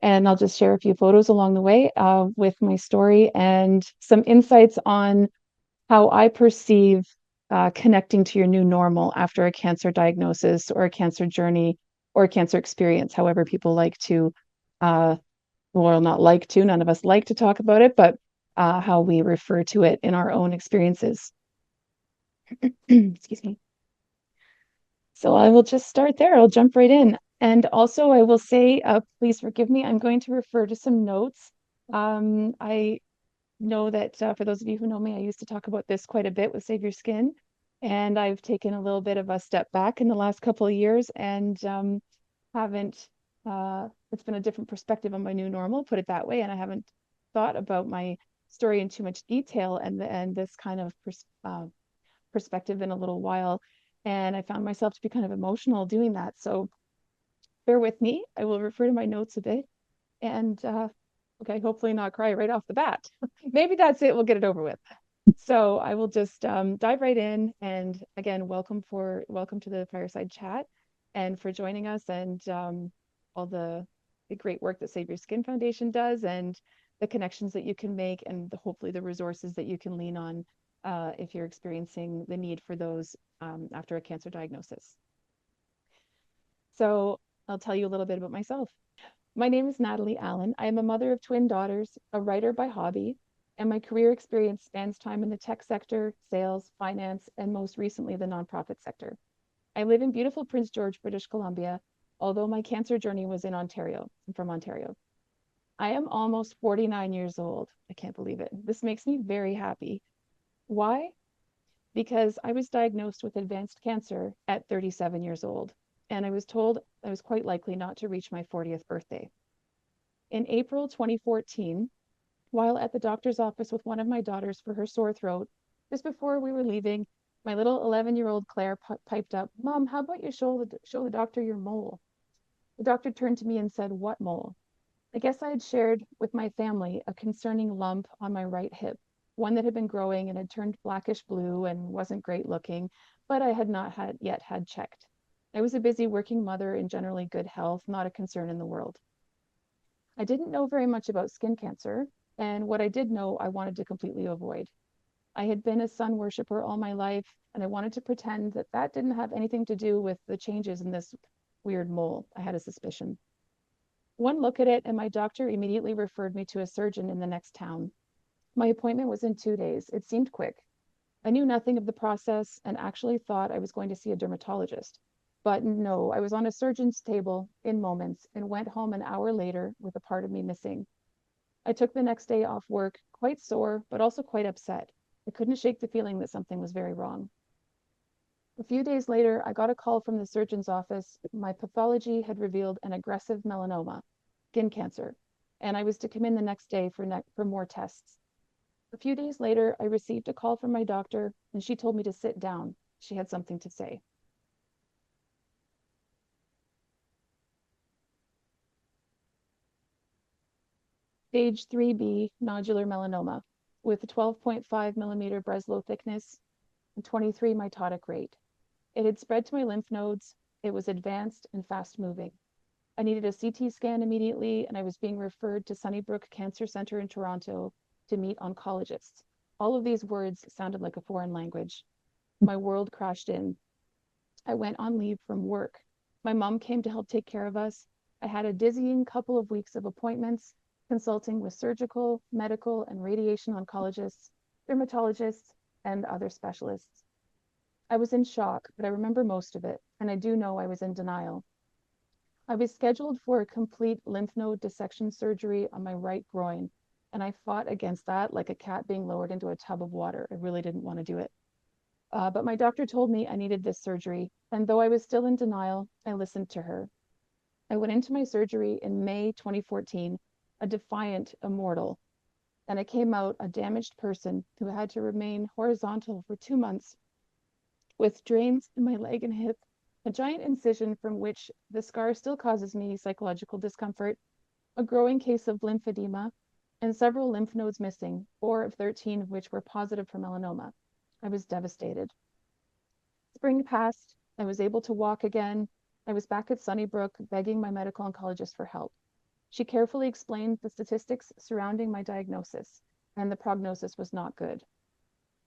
And I'll just share a few photos along the way with my story and some insights on how I perceive connecting to your new normal after a cancer diagnosis or a cancer journey or a cancer experience, however people like to, well, not like to, none of us like to talk about it, but how we refer to it in our own experiences. Excuse me. So I will just start there. I'll jump right in. And also, I will say, please forgive me, I'm going to refer to some notes. I know that for those of you who know me, I used to talk about this quite a bit with Save Your Skin. And I've taken a little bit of a step back in the last couple of years and haven't, it's been a different perspective on my new normal, put it that way. And I haven't thought about my story in too much detail and this kind of perspective in a little while. And I found myself to be kind of emotional doing that. So bear with me. I will refer to my notes a bit and okay, hopefully not cry right off the bat. Maybe that's it. We'll get it over with. So I will just dive right in. And again, welcome to the Fireside Chat and for joining us and all the great work that Save Your Skin Foundation does and the connections that you can make and hopefully the resources that you can lean on if you're experiencing the need for those after a cancer diagnosis. So I'll tell you a little bit about myself. My name is Natalie Allan. I am a mother of twin daughters, a writer by hobby, and my career experience spans time in the tech sector, sales, finance, and most recently the nonprofit sector. I live in beautiful Prince George, British Columbia, although my cancer journey was in Ontario. I'm from Ontario. I am almost 49 years old. I can't believe it. This makes me very happy. Why? Because I was diagnosed with advanced cancer at 37 years old, and I was told I was quite likely not to reach my 40th birthday. In April 2014, while at the doctor's office with one of my daughters for her sore throat, just before we were leaving, my little 11-year-old Claire piped up, "Mom, how about you show the doctor your mole?" The doctor turned to me and said, "What mole?" I guess I had shared with my family a concerning lump on my right hip, one that had been growing and had turned blackish blue and wasn't great looking, but I had not yet had checked. I was a busy working mother in generally good health, not a concern in the world. I didn't know very much about skin cancer, and what I did know, I wanted to completely avoid. I had been a sun worshiper all my life, and I wanted to pretend that that didn't have anything to do with the changes in this weird mole. I had a suspicion. One look at it, and my doctor immediately referred me to a surgeon in the next town. My appointment was in 2 days. It seemed quick. I knew nothing of the process and actually thought I was going to see a dermatologist. But no, I was on a surgeon's table in moments and went home an hour later with a part of me missing. I took the next day off work, quite sore, but also quite upset. I couldn't shake the feeling that something was very wrong. A few days later, I got a call from the surgeon's office. My pathology had revealed an aggressive melanoma, skin cancer, and I was to come in the next day for more tests. A few days later, I received a call from my doctor, and she told me to sit down. She had something to say. Stage 3B nodular melanoma with a 12.5 millimeter Breslow thickness and 23 mitotic rate. It had spread to my lymph nodes. It was advanced and fast moving. I needed a CT scan immediately, and I was being referred to Sunnybrook Cancer Center in Toronto to meet oncologists. All of these words sounded like a foreign language. My world crashed in. I went on leave from work. My mom came to help take care of us. I had a dizzying couple of weeks of appointments, consulting with surgical, medical, and radiation oncologists, dermatologists, and other specialists. I was in shock, but I remember most of it, and I do know I was in denial. I was scheduled for a complete lymph node dissection surgery on my right groin, and I fought against that like a cat being lowered into a tub of water. I really didn't want to do it. But my doctor told me I needed this surgery, and though I was still in denial, I listened to her. I went into my surgery in May 2014, a defiant immortal, and I came out a damaged person who had to remain horizontal for 2 months with drains in my leg and hip, a giant incision from which the scar still causes me psychological discomfort, a growing case of lymphedema, and several lymph nodes missing, 4 of 13 of which were positive for melanoma. I was devastated. Spring passed. I was able to walk again. I was back at Sunnybrook begging my medical oncologist for help. She carefully explained the statistics surrounding my diagnosis, and the prognosis was not good.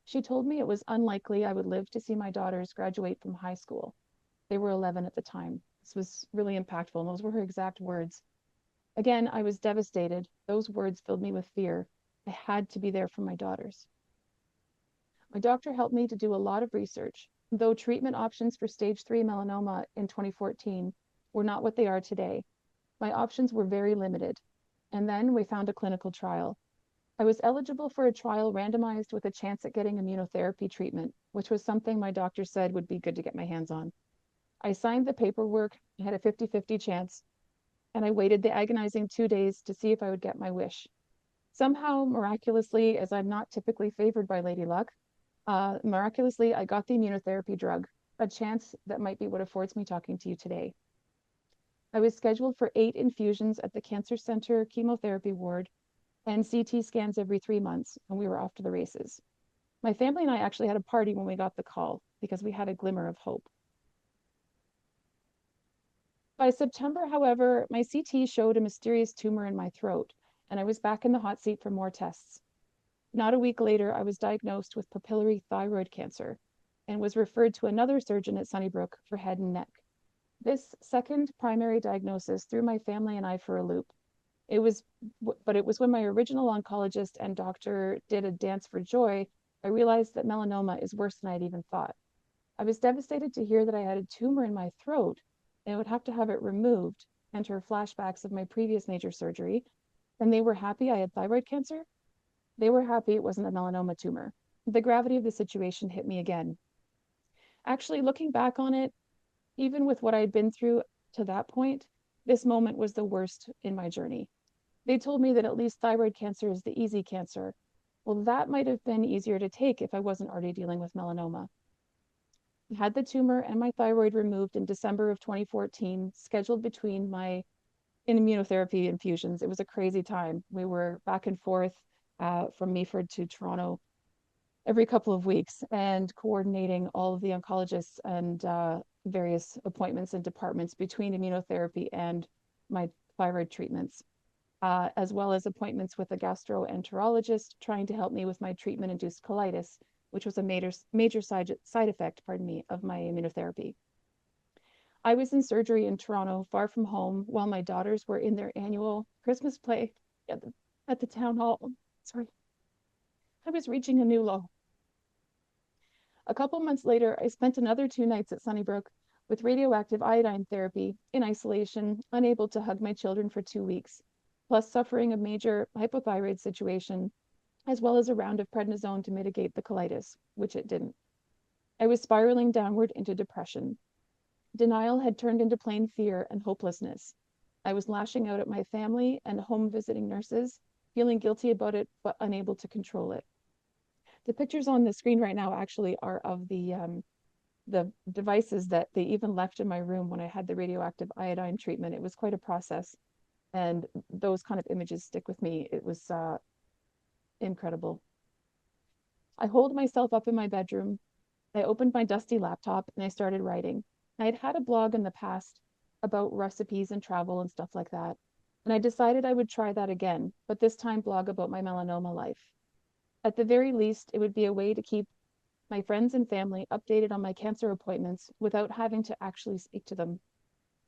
She told me it was unlikely I would live to see my daughters graduate from high school. They were 11 at the time. This was really impactful, and those were her exact words. Again, I was devastated. Those words filled me with fear. I had to be there for my daughters. My doctor helped me to do a lot of research. Though treatment options for stage 3 melanoma in 2014 were not what they are today, my options were very limited. And then we found a clinical trial. I was eligible for a trial randomized with a chance at getting immunotherapy treatment, which was something my doctor said would be good to get my hands on. I signed the paperwork, I had a 50-50 chance, and I waited the agonizing 2 days to see if I would get my wish. Somehow, miraculously, as I'm not typically favored by Lady Luck, miraculously, I got the immunotherapy drug, a chance that might be what affords me talking to you today. I was scheduled for 8 infusions at the Cancer Center chemotherapy ward and CT scans every 3 months, and we were off to the races. My family and I actually had a party when we got the call because we had a glimmer of hope. By September, however, my CT showed a mysterious tumor in my throat, and I was back in the hot seat for more tests. Not a week later, I was diagnosed with papillary thyroid cancer and was referred to another surgeon at Sunnybrook for head and neck. This second primary diagnosis threw my family and I for a loop. It was when my original oncologist and doctor did a dance for joy, I realized that melanoma is worse than I'd even thought. I was devastated to hear that I had a tumor in my throat and would have to have it removed. Enter flashbacks of my previous major surgery. And they were happy I had thyroid cancer. They were happy it wasn't a melanoma tumor. The gravity of the situation hit me again. Actually, looking back on it, even with what I'd been through to that point, this moment was the worst in my journey. They told me that at least thyroid cancer is the easy cancer. Well, that might have been easier to take if I wasn't already dealing with melanoma. I had the tumor and my thyroid removed in December of 2014, scheduled between my immunotherapy infusions. It was a crazy time. We were back and forth from Meaford to Toronto every couple of weeks and coordinating all of the oncologists and various appointments and departments between immunotherapy and my thyroid treatments, as well as appointments with a gastroenterologist trying to help me with my treatment-induced colitis, which was a major side effect, of my immunotherapy. I was in surgery in Toronto, far from home, while my daughters were in their annual Christmas play at the town hall. Sorry. I was reaching a new low. A couple months later, I spent another 2 nights at Sunnybrook with radioactive iodine therapy in isolation, unable to hug my children for 2 weeks, plus suffering a major hypothyroid situation, as well as a round of prednisone to mitigate the colitis, which it didn't. I was spiraling downward into depression. Denial had turned into plain fear and hopelessness. I was lashing out at my family and home visiting nurses, feeling guilty about it, but unable to control it. The pictures on the screen right now actually are of the devices that they even left in my room when I had the radioactive iodine treatment. It was quite a process, and those kind of images stick with me. It was incredible. I holed myself up in my bedroom. I opened my dusty laptop and I started writing. I had had a blog in the past about recipes and travel and stuff like that, and I decided I would try that again, but this time blog about my melanoma life. At the very least, it would be a way to keep my friends and family updated on my cancer appointments without having to actually speak to them.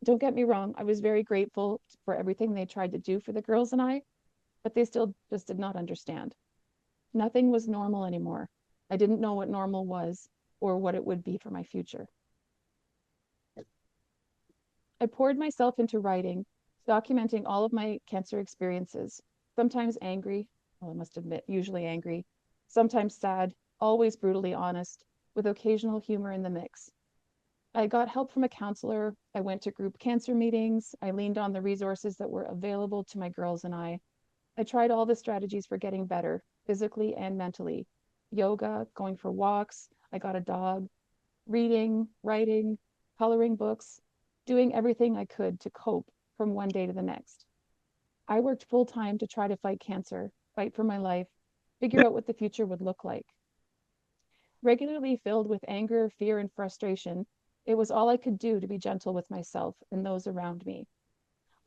Don't get me wrong, I was very grateful for everything they tried to do for the girls and I, but they still just did not understand. Nothing was normal anymore. I didn't know what normal was or what it would be for my future. I poured myself into writing, documenting all of my cancer experiences, sometimes angry, well, I must admit, usually angry, sometimes sad, always brutally honest, with occasional humor in the mix. I got help from a counselor. I went to group cancer meetings. I leaned on the resources that were available to my girls and I. I tried all the strategies for getting better, physically and mentally. Yoga, going for walks. I got a dog. Reading, writing, coloring books, doing everything I could to cope from one day to the next. I worked full time to try to fight cancer, fight for my life, figure out what the future would look like. Regularly filled with anger, fear, and frustration, it was all I could do to be gentle with myself and those around me.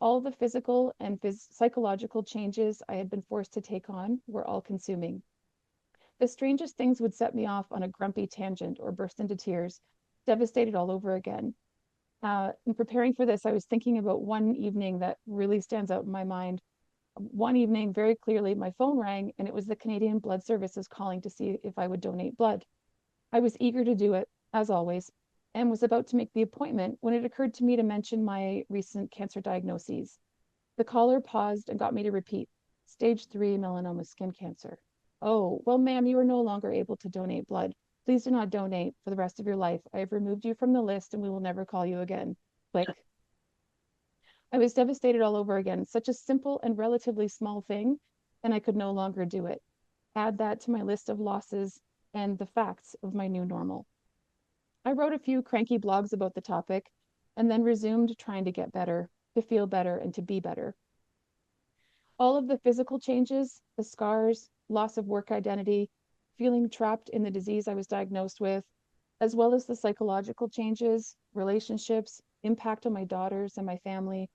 All the physical and psychological changes I had been forced to take on were all consuming. The strangest things would set me off on a grumpy tangent or burst into tears, devastated all over again. In preparing for this, I was thinking about one evening that really stands out in my mind. One evening, very clearly, my phone rang and it was the Canadian Blood Services calling to see if I would donate blood. I was eager to do it, as always, and was about to make the appointment when it occurred to me to mention my recent cancer diagnoses. The caller paused and got me to repeat, stage 3 melanoma skin cancer. Oh, well, ma'am, you are no longer able to donate blood. Please do not donate for the rest of your life. I have removed you from the list and we will never call you again. Click. I was devastated all over again. Such a simple and relatively small thing, and I could no longer do it. Add that to my list of losses and the facts of my new normal. I wrote a few cranky blogs about the topic and then resumed trying to get better, to feel better, and to be better. All of the physical changes, the scars, loss of work identity, feeling trapped in the disease I was diagnosed with, as well as the psychological changes, relationships, impact on my daughters and my family,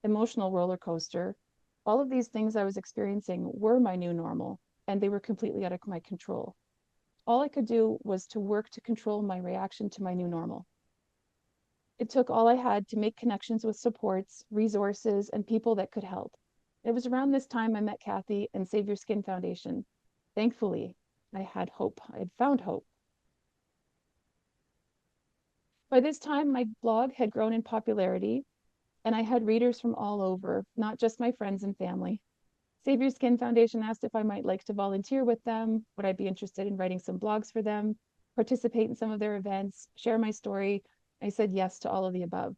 emotional roller coaster. All of these things I was experiencing were my new normal, and they were completely out of my control. All I could do was to work to control my reaction to my new normal. It took all I had to make connections with supports, resources, and people that could help. It was around this time I met Kathy and Save Your Skin Foundation. Thankfully, I had hope. I had found hope. By this time, my blog had grown in popularity, and I had readers from all over, not just my friends and family. Save Your Skin Foundation asked if I might like to volunteer with them. Would I be interested in writing some blogs for them, participate in some of their events, share my story? I said yes to all of the above.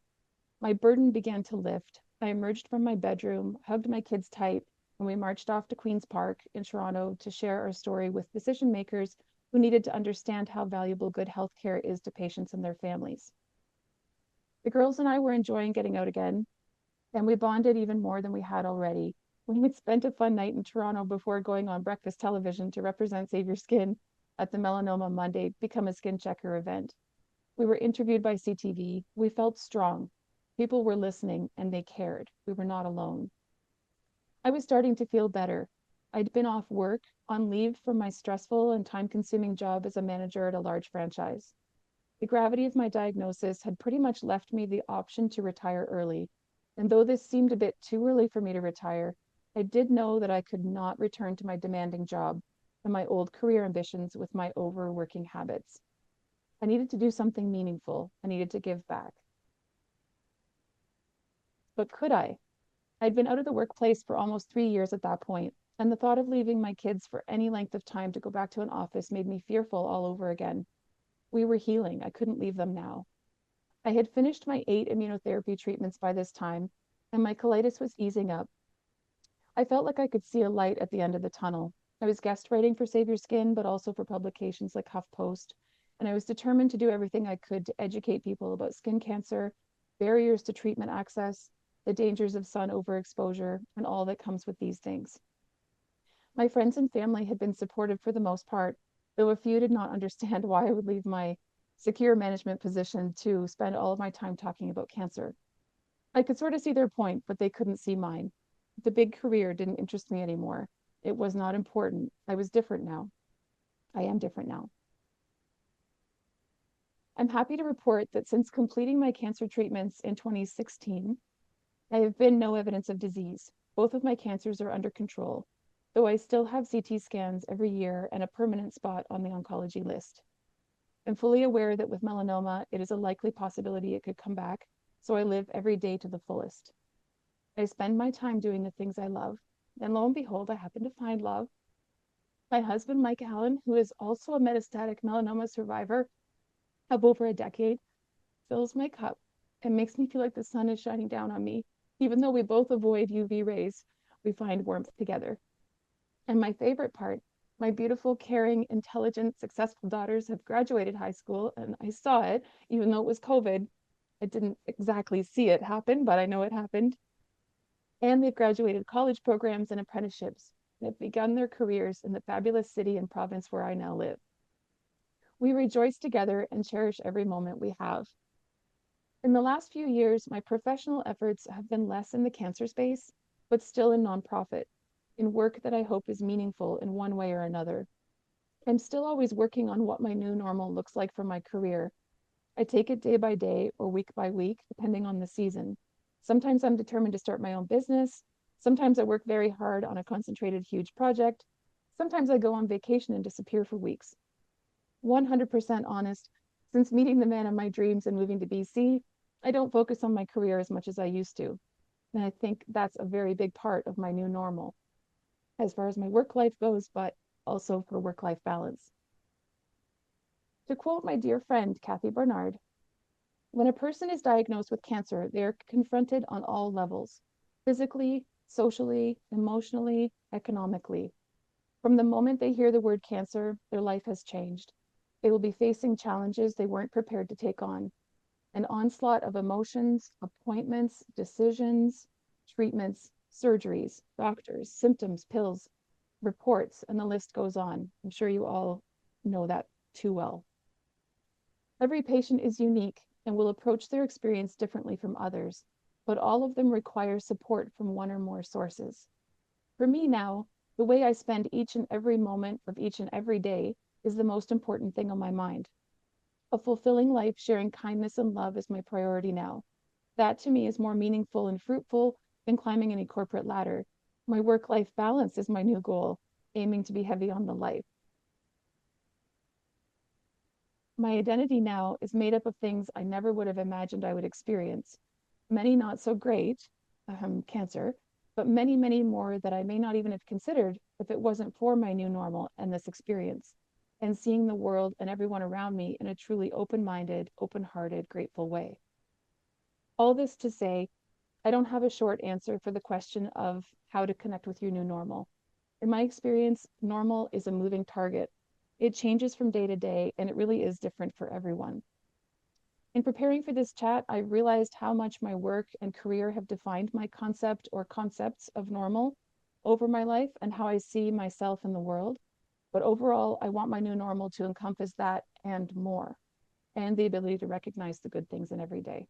My burden began to lift. I emerged from my bedroom, hugged my kids tight, and we marched off to Queen's Park in Toronto to share our story with decision makers who needed to understand how valuable good health care is to patients and their families. The girls and I were enjoying getting out again, and we bonded even more than we had already. We had spent a fun night in Toronto before going on breakfast television to represent Save Your Skin at the Melanoma Monday Become a Skin Checker event. We were interviewed by CTV. We felt strong. People were listening and they cared. We were not alone. I was starting to feel better. I'd been off work, on leave from my stressful and time-consuming job as a manager at a large franchise. The gravity of my diagnosis had pretty much left me the option to retire early. And though this seemed a bit too early for me to retire, I did know that I could not return to my demanding job and my old career ambitions with my overworking habits. I needed to do something meaningful. I needed to give back. But could I? I'd been out of the workplace for almost 3 years at that point, and the thought of leaving my kids for any length of time to go back to an office made me fearful all over again. We were healing. I couldn't leave them now. I had finished my 8 immunotherapy treatments by this time, and my colitis was easing up. I felt like I could see a light at the end of the tunnel. I was guest writing for Save Your Skin, but also for publications like HuffPost, and I was determined to do everything I could to educate people about skin cancer, barriers to treatment access, the dangers of sun overexposure, and all that comes with these things. My friends and family had been supportive for the most part, though a few did not understand why I would leave my secure management position to spend all of my time talking about cancer. I could sort of see their point, but they couldn't see mine. The big career didn't interest me anymore. It was not important. I was different now. I am different now. I'm happy to report that since completing my cancer treatments in 2016, I have been no evidence of disease. Both of my cancers are under control, though I still have CT scans every year and a permanent spot on the oncology list. I'm fully aware that with melanoma, it is a likely possibility it could come back, so I live every day to the fullest. I spend my time doing the things I love, and lo and behold, I happen to find love. My husband, Mike Allan, who is also a metastatic melanoma survivor of over a decade, fills my cup and makes me feel like the sun is shining down on me. Even though we both avoid UV rays, we find warmth together. And my favorite part, my beautiful, caring, intelligent, successful daughters have graduated high school, and I saw it, even though it was COVID. I didn't exactly see it happen, but I know it happened. And they've graduated college programs and apprenticeships and have begun their careers in the fabulous city and province where I now live. We rejoice together and cherish every moment we have. In the last few years, my professional efforts have been less in the cancer space, but still in nonprofit, in work that I hope is meaningful in one way or another. I'm still always working on what my new normal looks like for my career. I take it day by day or week by week, depending on the season. Sometimes I'm determined to start my own business. Sometimes I work very hard on a concentrated, huge project. Sometimes I go on vacation and disappear for weeks. 100% honest, since meeting the man of my dreams and moving to BC, I don't focus on my career as much as I used to. And I think that's a very big part of my new normal as far as my work life goes, but also for work life balance. To quote my dear friend, Kathy Barnard, when a person is diagnosed with cancer, they are confronted on all levels physically, socially, emotionally, economically. From the moment they hear the word cancer, their life has changed. They will be facing challenges they weren't prepared to take on. An onslaught of emotions, appointments, decisions, treatments, surgeries, doctors, symptoms, pills, reports, and the list goes on. I'm sure you all know that too well. Every patient is unique and will approach their experience differently from others, but all of them require support from one or more sources. For me now, the way I spend each and every moment of each and every day is the most important thing on my mind. A fulfilling life sharing kindness and love is my priority now. That to me is more meaningful and fruitful than climbing any corporate ladder. My work life balance is my new goal, aiming to be heavy on the life. My identity now is made up of things I never would have imagined I would experience. Many not so great, cancer, but many, many more that I may not even have considered if it wasn't for my new normal and this experience, and seeing the world and everyone around me in a truly open minded, open hearted, grateful way. All this to say, I don't have a short answer for the question of how to connect with your new normal. In my experience, normal is a moving target. It changes from day to day, and it really is different for everyone. In preparing for this chat, I realized how much my work and career have defined my concept or concepts of normal over my life and how I see myself in the world. But overall, I want my new normal to encompass that and more, and the ability to recognize the good things in every day.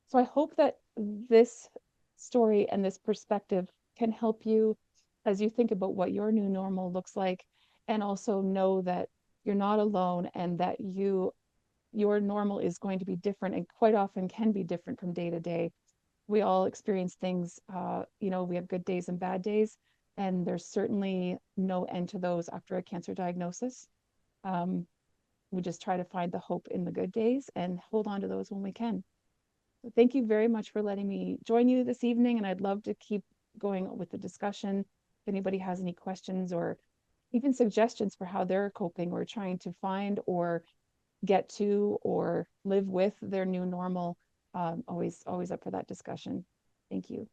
So I hope that this story and this perspective can help you as you think about what your new normal looks like, and also know that you're not alone and that your normal is going to be different and quite often can be different from day to day. We all experience things, we have good days and bad days, and there's certainly no end to those after a cancer diagnosis. Um, we just try to find the hope in the good days and hold on to those when we can. So thank you very much for letting me join you this evening, and I'd love to keep going with the discussion. If anybody has any questions or even suggestions for how they're coping or trying to find or get to or live with their new normal, always up for that discussion. Thank you.